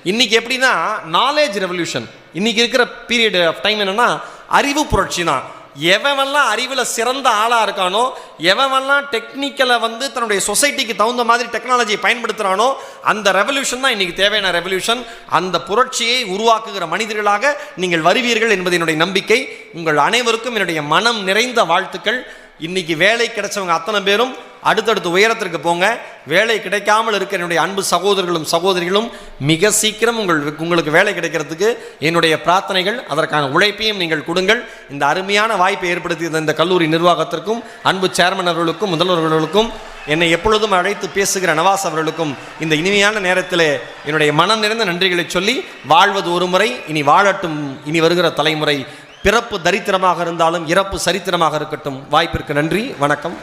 இன்றைக்கி எப்படின்னா knowledge revolution. இன்றைக்கி இருக்கிற பீரியட் ஆஃப் டைம் என்னென்னா அறிவு புரட்சி தான். எவன்லாம் அறிவில் சிறந்த ஆளாக இருக்கானோ, எவன்லாம் டெக்னிக்கலை தன்னுடைய சொசைட்டிக்கு தகுந்த மாதிரி டெக்னாலஜியை பயன்படுத்துகிறானோ, அந்த ரெவல்யூஷன் தான் இன்றைக்கி தேவையான ரெவல்யூஷன். அந்த புரட்சியை உருவாக்குகிற மனிதர்களாக நீங்கள் வருவீர்கள் என்பது என்னுடைய நம்பிக்கை. உங்கள் அனைவருக்கும் என்னுடைய மனம் நிறைந்த வாழ்த்துக்கள். இன்றைக்கி வேலை கிடைச்சவங்க அத்தனை பேரும் அடுத்தடுத்து உயரத்திற்கு போங்க. வேலை கிடைக்காமல் இருக்கிற என்னுடைய அன்பு சகோதரர்களும் சகோதரிகளும் மிக சீக்கிரம் உங்களுக்கு வேலை கிடைக்கிறதுக்கு என்னுடைய பிரார்த்தனைகள். அதற்கான உழைப்பையும் நீங்கள் கொடுங்கள். இந்த அருமையான வாய்ப்பை ஏற்படுத்திய இந்த கல்லூரி நிர்வாகத்திற்கும், அன்பு சேர்மன் அவர்களுக்கும், முதல்வர்களுக்கும், என்னை எப்பொழுதும் அழைத்து பேசுகிற நவாஸ் அவர்களுக்கும் இந்த இனிமையான நேரத்தில் என்னுடைய மனம் நிறைந்த நன்றிகளை சொல்லி, வாழ்வது ஒரு முறை, இனி வாழட்டும் இனி வருகிற தலைமுறை. பிறப்பு தரித்திரமாக இருந்தாலும் இறப்பு சரித்திரமாக இருக்கட்டும். வாய்ப்பிற்கு நன்றி. வணக்கம்.